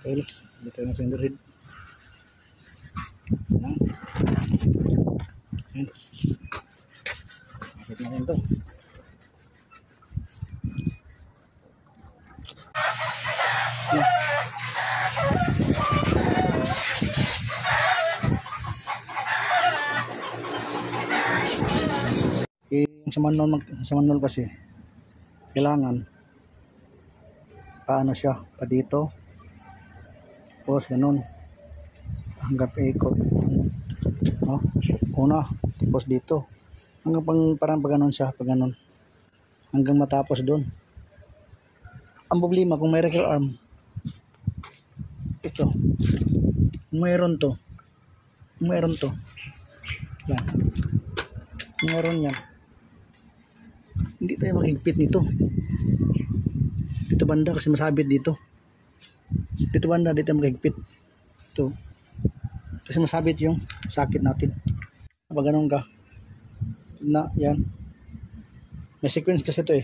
Okay, dito yung cylinder head. Yan. Bakit natin ito? Yan. Sa manual kasi kailangan paano siya pa dito, tapos ganun hanggang paikot, no? Una, tapos dito hanggang parang pag ganun siya, pag ganun hanggang matapos doon. Ang problema kung may recurve arm, ito mayroon to yan, mayroon yan, hindi tayo maghigpit nito dito banda kasi masabit dito banda, dito maghigpit ito kasi masabit yung sakit natin. Pag ganun ka na yan, may sequence kasi ito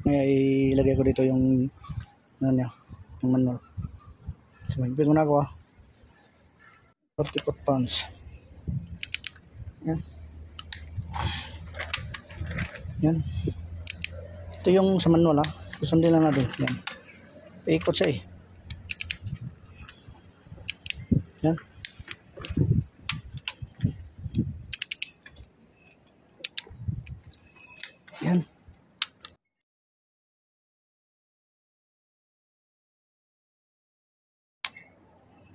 may ilagay ko dito yung ano niya, yung manual. So maghigpit muna ako 40 foot pounds. Yan. Ito yung sa manual susundin lang natin. Yan. Paikot siya Yan. Yan.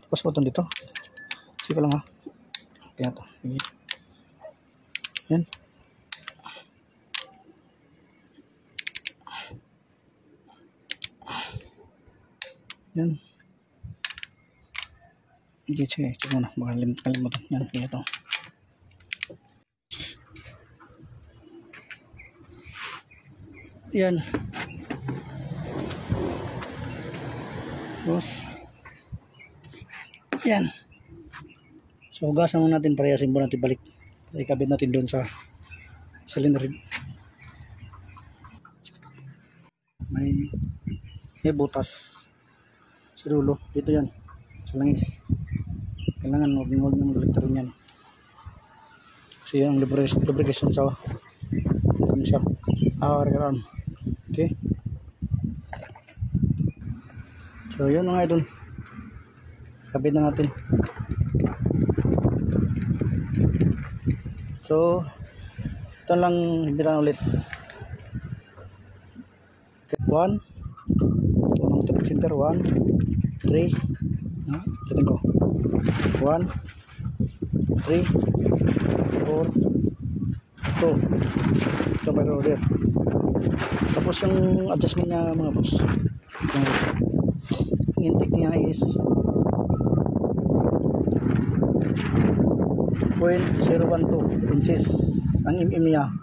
Tapos button dito. Sige lang Kaya to. Yan. Yan. Hindi check muna. Baka kalimutan. Yan. Kaya to. Yan. Tapos. Yan. So hugasan muna natin, parehasin muna natin balik. Ikabit natin doon sa cylinder head. May butas sa dulo. Dito yan. Sa langis. Kailangan huwag nang baliktarin yan. Kasi yan ang lubrication sa camshaft. Recurve arm. Okay. So yun mga idol. Kabit na natin. So ito lang higpitan ulit. 1 unang tip center 1 3 ulitin ko 1 3 4 2 ito para order. Tapos yung adjustment niya mga boss, yung intake niya is 0.012 inches. Ang niya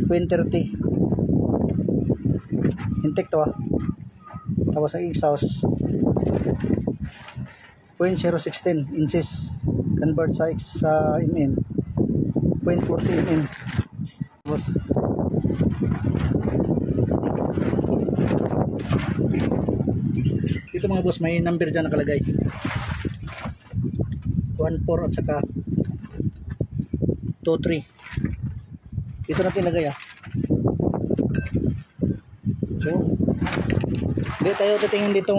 0.30 intake to Tapos ang exhaust 0.016 inches, convert sa mm 0.40 mm. Tapos dito mga boss, may number dyan nakalagay 14 at saka 23. Dito natin lagay So hindi tayo titingin dito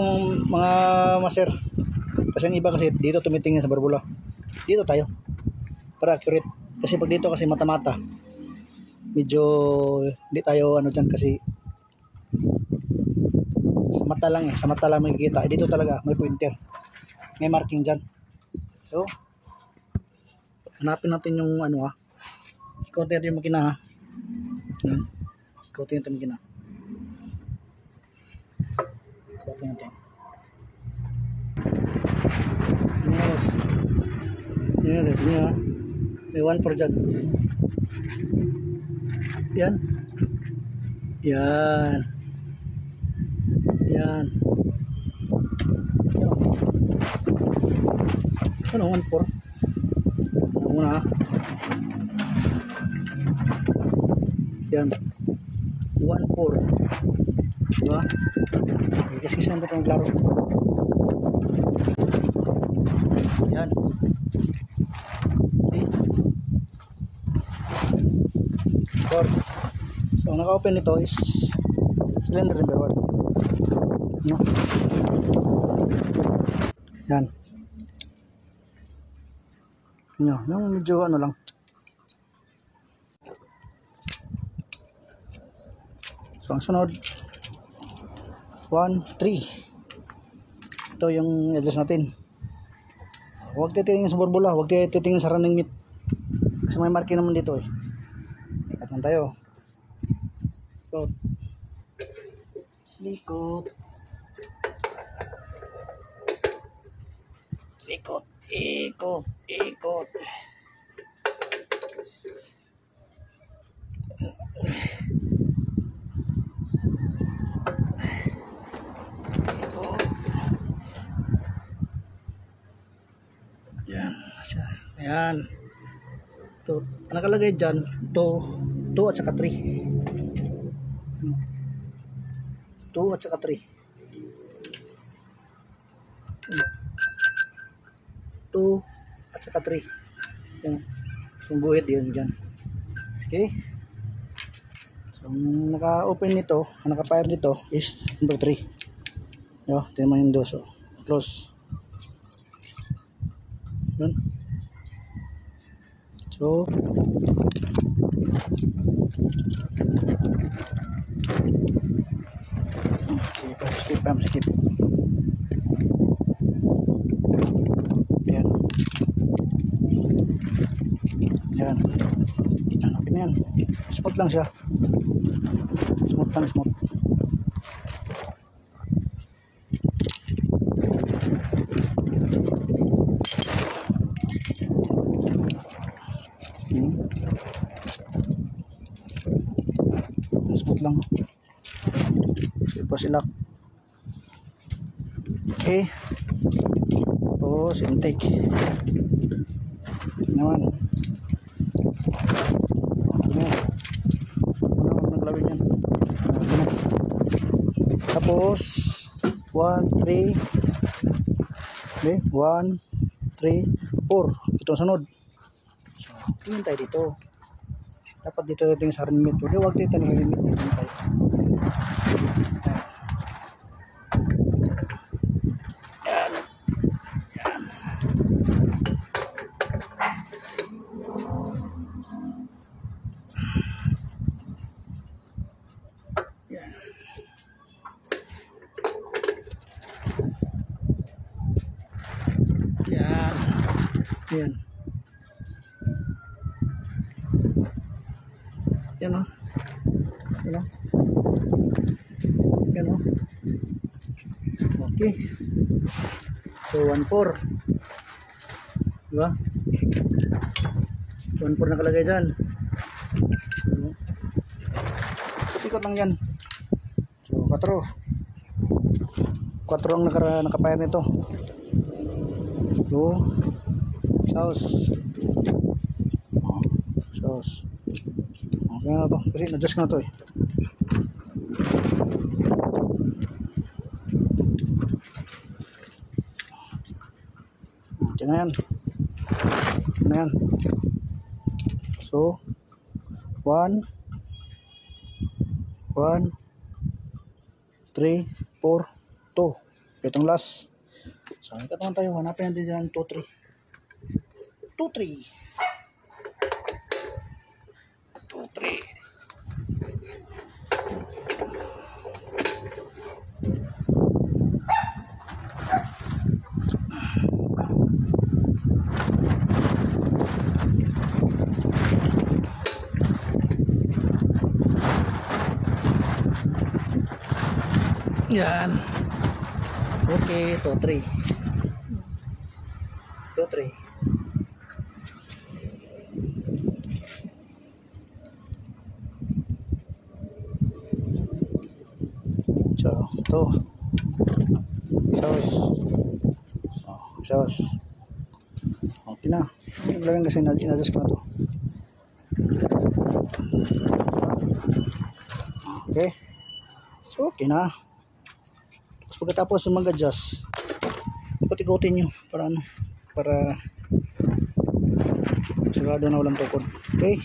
mga master, kasi yung iba kasi dito tumitingin sa barbula. Dito tayo para accurate, kasi pag dito kasi mata-mata medyo hindi tayo dyan, kasi sa mata lang makikita. Dito talaga may pointer, may marking dyan. So hanapin natin yung konti natin yung makina konti natin yung makina. Konti natin yan. May 1 for dyan. Yan. Ano 1 for muna yan 1 for, diba? Kasi saan ito pang klaro Yan. Okay. 4. So, ang naka-open nito is cylinder number 1. No? Yan. Yung medyo ano lang. So, ang sunod 1, 3. Ito yung adjust natin. Huwag titingin sa borbula, huwag titingin sa running meat. Kasi may marking naman dito eh. Ikat lang tayo. Likot. Likot. Ikot. Ikot. Yan. Ayan. Ito, nakalagay dyan 2 at saka 3. 2 at saka 3. 2 at saka 3. Yan. So, guhit yun dyan. Okay. So, ang naka-open nito, ang naka-fire nito is number 3. Yo, tingnan mo yung doso. Close. Yun. So, skip. Yan. Yan. Okay na yan. Smooth lang siya. Smooth. Smooth lang. Tapos ilak. Okay. Tapos intake. Naman. Naglawin yan. Tapos 1, 3. Okay, 1, 3, 4. Ito ang sunod. So, tingin tayo dito. Dapat dito yung sa limit. Huwag dito yung limit. Yan. Yan o. Okay. So 1-4. Diba? 1-4 nakalagay dyan. Ikot lang yan. So 4. 4 ang nakapire nito. So sauce. Okay na to. Kasi na-adjust ko na to eh. Okay na yan. So 1, 3, 4, 2. Itong last. So ikat naman tayo. Hanapin natin dyan 2, 3. 2, 3. Yan. Okay, 2, 3. 2, 3. So, ito. Sauce. Okay na. Ilagay kasi in-adjust ko na to. Okay. So, okay na. Pagkatapos mag-adjust, ikot-ikotin nyo para ano, para sigurado na walang tukod. Okay.